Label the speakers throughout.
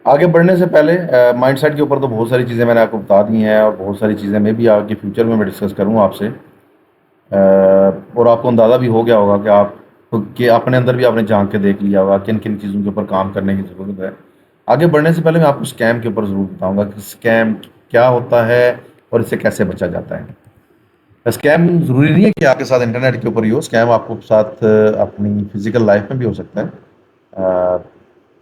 Speaker 1: آگے بڑھنے سے پہلے مائنڈ سیٹ کے اوپر تو بہت ساری چیزیں میں نے آپ کو بتا دی ہیں، اور بہت ساری چیزیں میں بھی آگے فیوچر میں ڈسکس کروں گا آپ سے، اور آپ کو اندازہ بھی ہو گیا ہوگا کہ آپ کہ اپنے اندر بھی آپ نے جھانک کے دیکھ لیا ہوگا کن کن چیزوں کے اوپر کام کرنے کی ضرورت ہے۔ آگے بڑھنے سے پہلے میں آپ کو اسکیم کے اوپر ضرور بتاؤں گا کہ اسکیم کیا ہوتا ہے اور اس سے کیسے بچا جاتا ہے۔ اسکیم ضروری نہیں ہے کہ آپ کے ساتھ انٹرنیٹ کے اوپر ہی ہو، اسکیم آپ کو ساتھ اپنی فزیکل لائف میں بھی ہو سکتا ہے،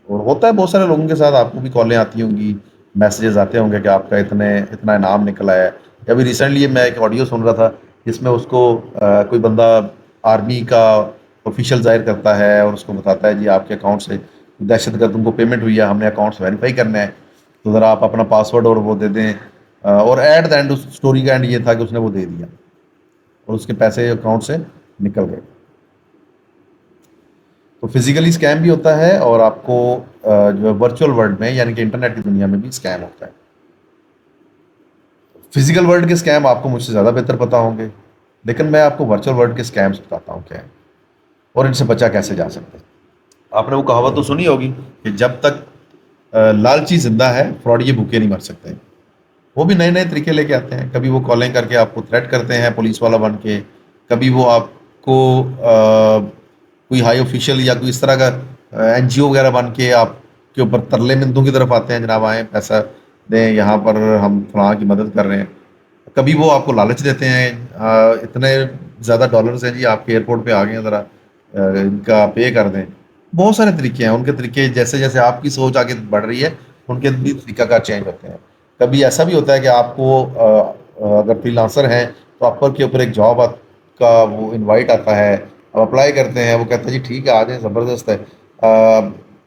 Speaker 1: اور ہوتا ہے بہت سارے لوگوں کے ساتھ، آپ کو بھی کالیں آتی ہوں گی، میسیجز آتے ہوں گے کہ آپ کا اتنا انعام نکلا ہے۔ ابھی ریسنٹلی میں ایک آڈیو سن رہا تھا جس میں اس کو کوئی بندہ آرمی کا آفیشیل ظاہر کرتا ہے اور اس کو بتاتا ہے جی آپ کے اکاؤنٹ سے دہشت گردوں کو پیمنٹ ہوئی ہے، ہم نے اکاؤنٹس ویریفائی کرنا ہے، تو ذرا آپ اپنا پاسورڈ اور وہ دے دیں، اور ایٹ دا اینڈ اس اسٹوری کا اینڈ یہ تھا کہ اس نے وہ دے دیا اور اس کے پیسے اکاؤنٹ سے نکل گئے۔ تو فزیکلی اسکیم بھی ہوتا ہے، اور آپ کو جو ہے ورچوئل ورلڈ میں یعنی کہ انٹرنیٹ کی دنیا میں بھی اسکیم ہوتا ہے۔ فزیکل ورلڈ کے اسکیم آپ کو مجھ سے زیادہ بہتر پتا ہوں گے، لیکن میں آپ کو ورچوئل ورلڈ کے اسکیمس بتاتا ہوں کیا ہے اور ان سے بچا کیسے جا سکتا ہے۔ آپ نے وہ کہاوت تو سنی ہوگی کہ جب تک لالچی زندہ ہے فراڈی بھوکے نہیں مر سکتے۔ وہ بھی نئے نئے طریقے لے کے آتے ہیں، کبھی وہ کالیں کر کے آپ کو تھریٹ کرتے ہیں پولیس والا بن کے، کبھی وہ آپ کو کوئی ہائی آفیشیل یا کوئی اس طرح کا این جی او وغیرہ بن کے آپ کے اوپر ترلے مندوں کی طرف آتے ہیں، جناب آئیں پیسہ دیں یہاں پر ہم فلاں کی مدد کر رہے ہیں۔ کبھی وہ آپ کو لالچ دیتے ہیں، اتنے زیادہ ڈالرز ہیں جی آپ کے ایئرپورٹ پہ آ گئے ہیں، ذرا ان کا پے کر دیں۔ بہت سارے طریقے ہیں، ان کے طریقے جیسے جیسے آپ کی سوچ آگے بڑھ رہی ہے ان کے بھی طریقہ کار چینج ہوتے ہیں۔ کبھی ایسا بھی ہوتا ہے کہ آپ کو اگر فری لانسر ہیں تو اپر کے اوپر ایک جاب کا وہ انوائٹ آتا ہے، آپ اپلائی کرتے ہیں، وہ کہتا ہے جی ٹھیک ہے آ جائیں، زبردست ہے،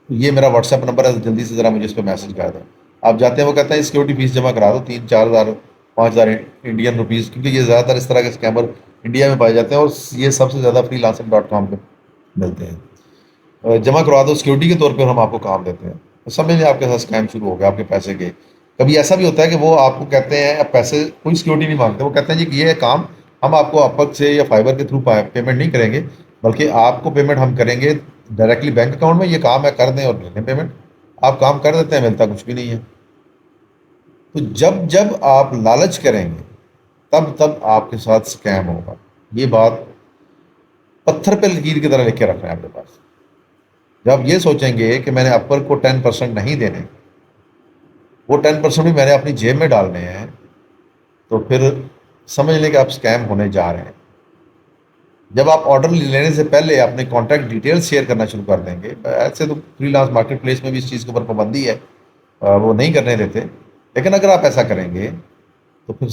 Speaker 1: یہ میرا واٹس ایپ نمبر ہے، جلدی سے ذرا مجھے اس پہ میسج کر دیں۔ آپ جاتے ہیں، وہ کہتا ہے سیکورٹی فیس جمع کرا دو 3-4 ہزار 5 ہزار انڈین روپیز، کیونکہ یہ زیادہ تر اس طرح کے اسکیمر انڈیا میں پائے جاتے ہیں اور یہ سب سے زیادہ فری لانسر ڈاٹ کام پہ ملتے ہیں۔ جمع کروا دو سیکورٹی کے طور پہ، ہم آپ کو کام دیتے ہیں، سمجھ لیں آپ کے ساتھ اسکیم شروع ہو گیا، آپ کے پیسے گئے۔ کبھی ایسا بھی ہوتا ہے کہ وہ آپ کو کہتے ہیں اب پیسے کوئی سیکورٹی نہیں مانگتے، وہ کہتے ہیں جی کہ یہ کام ہم آپ کو اپک سے یا فائبر کے تھرو پیمنٹ نہیں کریں گے، بلکہ آپ کو پیمنٹ ہم کریں گے ڈائریکٹلی بینک اکاؤنٹ میں، یہ کام ہے کر دیں اور لے لیں پیمنٹ۔ آپ کام کر دیتے ہیں، ملتا کچھ بھی نہیں ہے۔ تو جب جب آپ لالچ کریں گے تب تب آپ کے ساتھ اسکیم ہوگا، یہ بات پتھر پہ لکیر کی طرح لکھ کے رکھنا ہے اپنے پاس۔ جب یہ سوچیں گے کہ میں نے اپر کو 10% نہیں دینے، وہ 10% بھی میں نے اپنی جیب میں ڈالنے ہیں، تو پھر سمجھ لیں کہ آپ اسکیم ہونے جا رہے ہیں۔ جب آپ آرڈر لینے سے پہلے اپنے کانٹیکٹ ڈیٹیلز شیئر کرنا شروع کر دیں گے، ایسے تو فری لانس مارکیٹ پلیس میں بھی اس چیز کے اوپر پابندی ہے، وہ نہیں کرنے دیتے، لیکن اگر آپ ایسا کریں گے تو پھر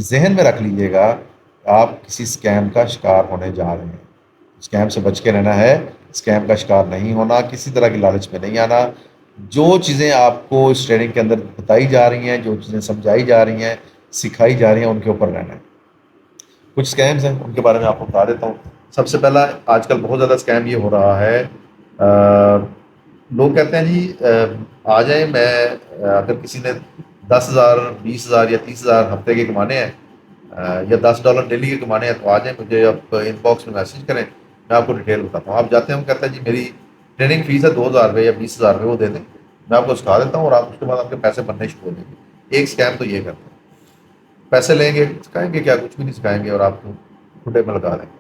Speaker 1: ذہن میں رکھ لیجئے گا آپ کسی اسکیم کا شکار ہونے جا رہے ہیں۔ اسکیم سے بچ کے رہنا ہے، اسکیم کا شکار نہیں ہونا، کسی طرح کی لالچ میں نہیں آنا۔ جو چیزیں آپ کو اس ٹریننگ کے اندر بتائی جا رہی ہیں، جو چیزیں سمجھائی جا رہی ہیں، سکھائی جا رہی ہیں، ان کے اوپر رہنا ہے۔ کچھ اسکیمز ہیں ان کے بارے میں آپ کو بتا دیتا ہوں۔ سب سے پہلا آج کل بہت زیادہ اسکیم یہ ہو رہا ہے، لوگ کہتے ہیں جی آ جائیں، میں اگر کسی نے 10,000 20,000 یا 30,000 ہفتے کے کمانے ہیں، یا $10 ڈیلی کے کمانے ہیں، تو آ جائیں، مجھے آپ ان باکس میں میسج کریں، میں آپ کو ڈیٹیل بتاتا ہوں۔ آپ جاتے ہیں، وہ کہتا ہے جی میری ٹریننگ فیس ہے 2,000 یا 20,000 وہ دے دیں، میں آپ کو سکھا دیتا ہوں، اور آپ اس کے بعد آپ کے پیسے بننے شروع ہو جائیں گے۔ ایک اسکیم تو یہ کرتے ہیں، پیسے لیں گے، سکھائیں گے کیا، کچھ بھی نہیں سکھائیں گے، اور آپ کو کھٹے میں لگا دیں گے۔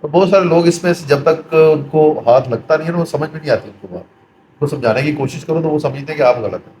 Speaker 1: تو بہت سارے لوگ اس میں جب تک ان کو ہاتھ لگتا نہیں ہے، وہ سمجھ میں نہیں آتی ان کو بات، کو سمجھانے کی کوشش کرو تو وہ سمجھتے ہیں کہ آپ غلط ہیں۔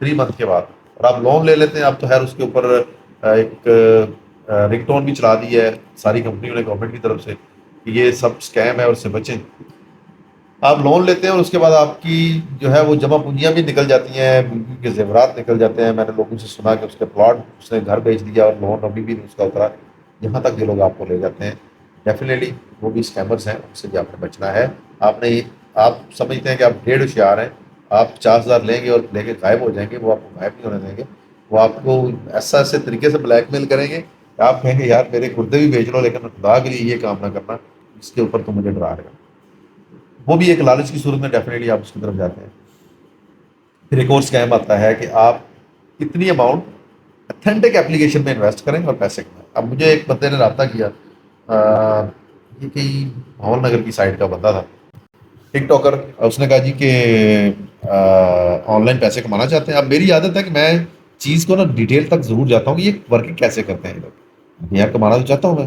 Speaker 1: 3 منتھ کے بعد، اور آپ لون لے لیتے ہیں۔ آپ تو خیر اس کے اوپر ایک رنگ ٹون بھی چلا دی ہے ساری کمپنیوں نے گورنمنٹ کی طرف سے کہ یہ سب اسکیم ہے اور اس سے بچیں۔ آپ لون لیتے ہیں اور اس کے بعد آپ کی جو ہے وہ جمع پونجیاں بھی نکل جاتی ہیں، بیوی کے زیورات نکل جاتے ہیں۔ میں نے لوگوں سے سنا کہ اس کے پلاٹ اس نے گھر بیچ دیا اور لون ابھی بھی اس کا اترا، یہاں تک یہ لوگ آپ کو لے جاتے ہیں۔ ڈیفینیٹلی وہ بھی اسکیمرز ہیں، ان سے بھی آپ نے بچنا ہے۔ آپ سمجھتے ہیں کہ آپ ڈیڑھ ہوشیار ہیں، آپ 50,000 لیں گے اور لے کے غائب ہو جائیں گے، وہ آپ کو غائب نہیں ہونے دیں گے۔ وہ آپ کو ایسے طریقے سے بلیک میل کریں گے کہ آپ کہیں گے یار میرے گردے بھی بیچ لو، لیکن خدا کے لیے یہ کام نہ کرنا جس کے اوپر تم مجھے ڈرا رہے ہو۔ وہ بھی ایک لالچ کی صورت میں ڈیفینیٹلی آپ اس کی طرف جاتے ہیں۔ پھر ایک اور اسکیم آتا ہے کہ آپ اتنی اماؤنٹ اتھینٹک اپلیکیشن میں انویسٹ کریں اور پیسے کمائیں۔ اب مجھے ایک بندے نے رابطہ کیا، یہ کہیں بھول نگر کی سائڈ کا بندہ تھا، ٹک ٹاکر. اس نے کہا جی کہ آن لائن پیسے کمانا چاہتے ہیں. اب میری عادت ہے کہ میں چیز کو نا ڈیٹیل تک ضرور جاتا ہوں کہ یہ ورکنگ کیسے کرتے ہیں یہ لوگ. یار کمانا تو چاہتا ہوں میں.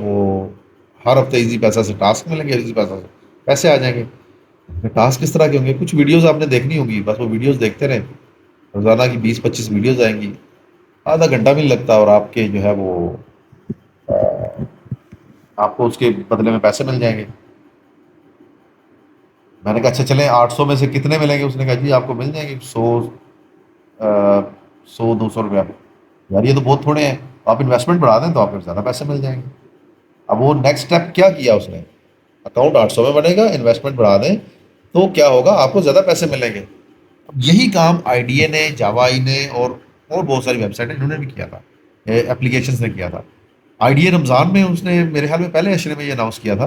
Speaker 1: وہ ہر ہفتے ایزی پیسہ سے ٹاسک ملیں گے، ایزی پیسہ سے پیسے آ جائیں گے. ٹاسک کس طرح کے ہوں گے؟ کچھ ویڈیوز آپ نے دیکھنی ہوگی، بس وہ ویڈیوز دیکھتے رہیں، روزانہ کی 20-25 ویڈیوز آئیں گی، آدھا گھنٹہ بھی نہیں لگتا، اور آپ کے جو ہے وہ آپ کو اس کے بدلے میں پیسے مل جائیں گے. میں نے کہا اچھا چلیں 800 میں سے کتنے ملیں گے؟ اس نے کہا جی آپ کو مل جائیں گے 100-200 روپیہ. یار یہ تو بہت تھوڑے ہیں، آپ انویسٹمنٹ بڑھا دیں تو آپ کو زیادہ پیسے مل جائیں گے. اب وہ نیکسٹ اسٹیپ کیا کیا اس نے؟ اکاؤنٹ 800 میں بنے گا، انویسٹمنٹ بڑھا دیں تو کیا ہوگا؟ آپ کو زیادہ پیسے ملیں گے. یہی کام آئی ڈی اے نے، جاوائی نے، اور بہت ساری ویب سائٹیں انہوں نے بھی کیا تھا، اپلیکیشنس نے کیا تھا. آئی ڈی اے رمضان میں اس نے میرے خیال میں پہلے اشرے میں یہ اناؤنس کیا تھا.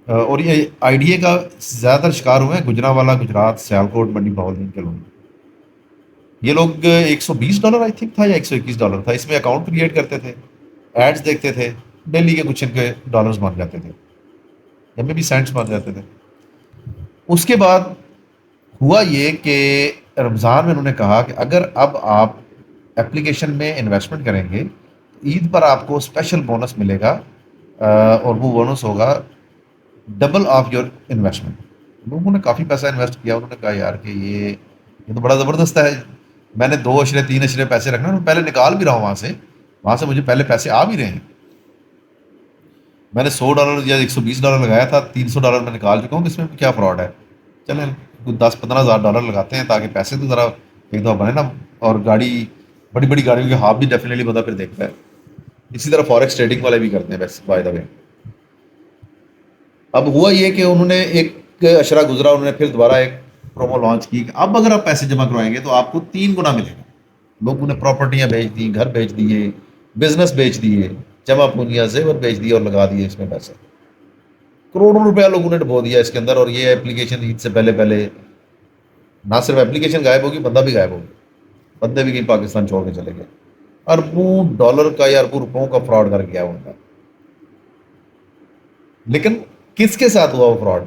Speaker 1: اور یہ آئی ڈی اے کا زیادہ تر شکار ہوئے ہیں گجرانوالہ، گجرات، سیالکوٹ، منڈی بہاولپور کے لوگ. یہ لوگ $120 آئی تھنک تھا یا $121 تھا، اس میں اکاؤنٹ کریٹ کرتے تھے، ایڈز دیکھتے تھے، ڈیلی کے کچھ ان کے ڈالرز بن جاتے تھے، یا میں بھی سینٹس بن جاتے تھے. اس کے بعد ہوا یہ کہ رمضان میں انہوں نے کہا کہ اگر اب آپ اپلیکیشن میں انویسٹمنٹ کریں گے تو عید پر آپ کو اسپیشل بونس ملے گا، اور وہ بونس ہوگا ڈبل آف یور انویسٹمنٹ. لوگوں نے کافی پیسہ انویسٹ کیا. انہوں نے کہا یار کہ یہ تو بڑا زبردست ہے، میں نے 2 اشرے 3 اشرے پیسے رکھنا، میں پہلے نکال بھی رہا ہوں وہاں سے مجھے پہلے پیسے آ بھی رہے ہیں. میں نے $100 یا $120 لگایا تھا، $300 میں نکال چکا ہوں، اس میں کیا فراڈ ہے؟ چلیں 10-15 ہزار ڈالر لگاتے ہیں تاکہ پیسے تو ذرا ایک دفعہ بنے نا. اور گاڑی، بڑی بڑی گاڑیوں کے ہاف بھی ڈیفینیٹلی بندہ پھر دیکھتا ہے. اسی طرح فوریکس ٹریڈنگ والے بھی کرتے ہیں ویسے بائی دا وے. اب ہوا یہ کہ انہوں نے ایک اشرہ گزرا، انہوں نے پھر دوبارہ ایک پرومو لانچ کی کہ اب اگر آپ پیسے جمع کروائیں گے تو آپ کو 3 گنا ملے گا. لوگوں نے پراپرٹیاں بیچ دی، گھر بیچ دیے، بزنس بیچ دیے، جمع پونجیاں زیور بیچ دیے اور لگا دیے اس میں پیسے. کروڑوں روپیہ لوگوں نے ڈبو دیا اس کے اندر. اور یہ اپلیکیشن عید سے پہلے پہلے نہ صرف اپلیکیشن غائب ہوگی، بندہ بھی غائب ہوگا. بندے بھی کہیں پاکستان چھوڑ کے چلے گئے. اربوں ڈالر کا یا اربوں روپوں کا فراڈ کر گیا ان کا. لیکن کس کے ساتھ ہوا وہ فراڈ؟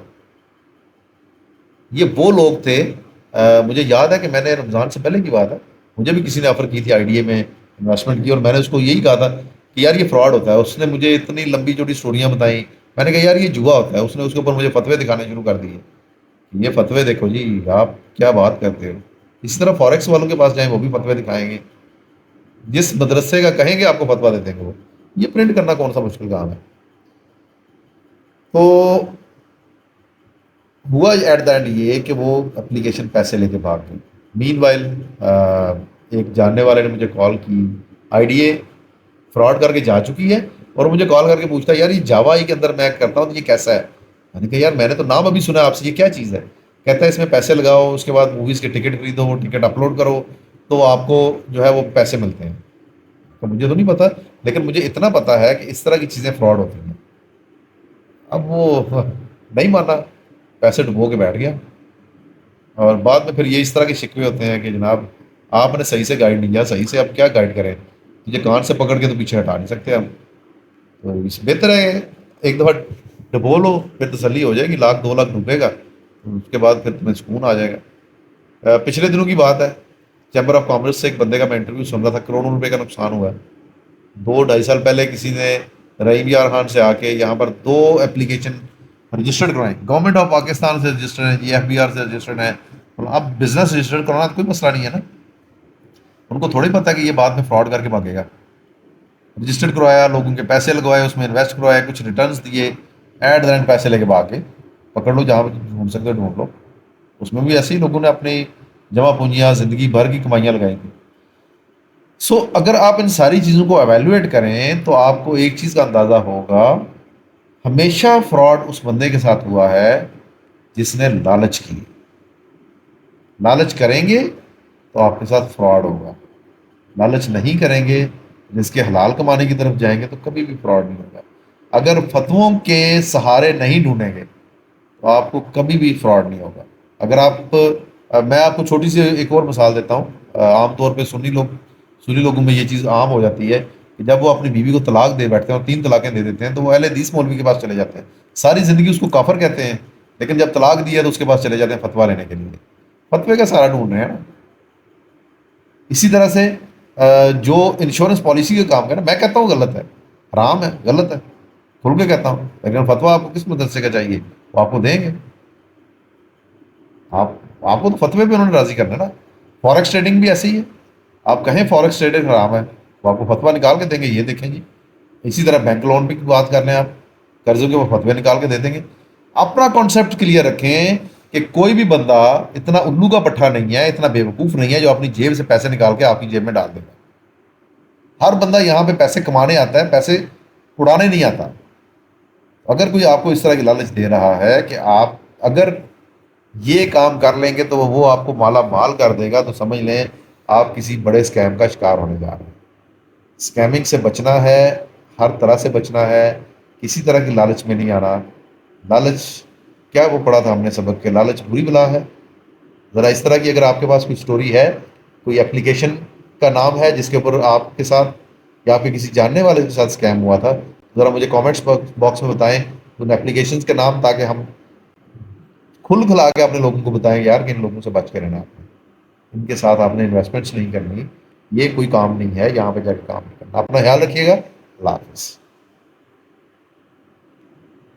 Speaker 1: یہ وہ لوگ تھے، مجھے یاد ہے کہ میں نے رمضان سے پہلے کی بات ہے، مجھے بھی کسی نے آفر کی تھی آئی ڈی اے میں انویسٹمنٹ کی، اور میں نے اس کو یہی کہا تھا کہ یار یہ فراڈ ہوتا ہے. اس نے مجھے اتنی لمبی چوڑی اسٹوریاں بتائیں. میں نے کہا یار یہ جوا ہوتا ہے. اس نے اس کے اوپر مجھے فتوے دکھانے شروع کر دیے. یہ فتوے دیکھو جی، آپ کیا بات کرتے ہو. اسی طرح فوریکس والوں کے پاس جائیں، وہ بھی فتوے دکھائیں گے. جس مدرسے کا کہیں گے آپ کو فتوا دے دیں گے وہ. یہ پرنٹ کرنا کون سا مشکل کام ہے؟ تو ہوا ایٹ دا اینڈ یہ کہ وہ اپلیکیشن پیسے لے کے بھاگ گئی. مین وائل ایک جاننے والے نے مجھے کال کی، آئی ڈی اے فراڈ کر کے جا چکی ہے، اور مجھے کال کر کے پوچھتا ہے یار یہ جاوا کے اندر میں کرتا ہوں تو یہ کیسا ہے؟ میں نے کہا یار میں نے تو نام ابھی سنا آپ سے، یہ کیا چیز ہے؟ کہتا ہے اس میں پیسے لگاؤ، اس کے بعد موویز کے ٹکٹ خریدو، وہ ٹکٹ اپلوڈ کرو تو آپ کو جو ہے وہ پیسے ملتے ہیں. تو مجھے تو نہیں پتا، لیکن مجھے اتنا پتا ہے کہ اس طرح کی چیزیں فراڈ ہوتی ہیں. اب وہ نہیں مانا، پیسے ڈبو کے بیٹھ گیا. اور بعد میں پھر یہ اس طرح کے شکوے ہوتے ہیں کہ جناب آپ نے صحیح سے گائیڈ نہیں کیا. صحیح سے اب کیا گائیڈ کریں؟ مجھے کان سے پکڑ کے تو پیچھے ہٹا نہیں سکتے ہم. تو اس بہتر ہے ایک دفعہ ڈبو لو، پھر تسلی ہو جائے گی. 1-2 لاکھ ڈوبے گا، اس کے بعد پھر تمہیں سکون آ جائے گا. پچھلے دنوں کی بات ہے، چیمبر آف کامرس سے ایک بندے کا میں انٹرویو سن رہا تھا. کروڑوں روپے کا نقصان ہوا ہے. 2-2.5 سال پہلے کسی نے رحیم یار خان سے آ کے یہاں پر 2 اپلیکیشن رجسٹرڈ کروائیں. گورنمنٹ آف پاکستان سے رجسٹرڈ ہے، جی ایف بی آر سے رجسٹرڈ ہے. اب بزنس رجسٹرڈ کرانا تو کوئی مسئلہ نہیں ہے نا. ان کو تھوڑی پتہ کہ یہ بعد میں فراڈ کر کے بھاگے گا. رجسٹرڈ کروایا، لوگوں کے پیسے لگوائے، اس میں انویسٹ کروائے، کچھ ریٹرنس دیے، ایٹ دا اینڈ پیسے لے کے بھاگ کے. پکڑ لو جہاں ڈھونڈ سکتے ڈھونڈ لو. اس میں بھی ایسے ہی لوگوں نے اپنی جمع پونجیاں، زندگی بھر کی کمائیاں لگائی تھیں. اگر آپ ان ساری چیزوں کو ایویلویٹ کریں تو آپ کو ایک چیز کا اندازہ ہوگا، ہمیشہ فراڈ اس بندے کے ساتھ ہوا ہے جس نے لالچ کی. لالچ کریں گے تو آپ کے ساتھ فراڈ ہوگا. لالچ نہیں کریں گے، جس کے حلال کمانے کی طرف جائیں گے تو کبھی بھی فراڈ نہیں ہوگا. اگر فتووں کے سہارے نہیں ڈھونڈیں گے تو آپ کو کبھی بھی فراڈ نہیں ہوگا. اگر آپ میں آپ کو چھوٹی سی ایک اور مثال دیتا ہوں. عام طور پہ سنی لوگوں میں یہ چیز عام ہو جاتی ہے کہ جب وہ اپنی بیوی کو طلاق دے بیٹھتے ہیں اور 3 طلاقیں دے دیتے ہیں تو وہ اہل حدیث مولوی کے پاس چلے جاتے ہیں. ساری زندگی اس کو کافر کہتے ہیں، لیکن جب طلاق دی ہے تو اس کے پاس چلے جاتے ہیں فتویٰ لینے کے لیے. فتوے کا سارا ڈھونڈ رہے ہیں نا. اسی طرح سے جو انشورنس پالیسی کا کام کرنا، میں کہتا ہوں غلط ہے، حرام ہے، غلط ہے، کھل کے کہتا ہوں، لیکن فتویٰ آپ کو کس مدرسے کا چاہیے وہ آپ کو دیں گے. آپ آپ کو تو فتوے پہ انہوں نے راضی کرنا ہے نا. فارکس ٹریڈنگ بھی ایسے ہی ہے. آپ کہیں فارکس ٹریڈنگ حرام ہے، وہ آپ کو فتویٰ نکال کے دیں گے، یہ دیکھیں جی. اسی طرح بینک لون بھی بات کر لیں آپ، قرضوں کے وہ فتوے نکال کے دے دیں گے. اپنا کانسیپٹ کلیئر رکھیں کہ کوئی بھی بندہ اتنا الو کا پٹھا نہیں ہے، اتنا بے وقوف نہیں ہے جو اپنی جیب سے پیسے نکال کے آپ کی جیب میں ڈال دے گا. ہر بندہ یہاں پہ پیسے کمانے آتا ہے، پیسے اڑانے نہیں آتا. اگر کوئی آپ کو اس طرح کی لالچ دے رہا ہے کہ آپ اگر یہ کام کر لیں گے تو وہ آپ کو مالا مال کر دے گا، تو سمجھ لیں آپ کسی بڑے اسکیم کا شکار ہونے جا رہے ہیں. اسکیمنگ سے بچنا ہے، ہر طرح سے بچنا ہے، کسی طرح کی لالچ میں نہیں آنا. لالچ کیا وہ پڑھا تھا ہم نے سبق کے، لالچ بری بلا ہے. ذرا اس طرح کی اگر آپ کے پاس کوئی سٹوری ہے، کوئی اپلیکیشن کا نام ہے جس کے اوپر آپ کے ساتھ یا آپ کے کسی جاننے والے کے ساتھ اسکیم ہوا تھا، ذرا مجھے کامنٹس باکس میں بتائیں ان اپلیکیشنس کے نام، تاکہ ہم کھل کھلا کے اپنے لوگوں کو بتائیں یار کہ ان لوگوں سے بچ کے رہنا. آپ نے ان کے ساتھ آپ نے انویسٹمنٹس نہیں کرنی، یہ کوئی کام نہیں ہے، یہاں پہ جا کے کام نہیں کرنا. اپنا خیال رکھیے گا. اللہ حافظ.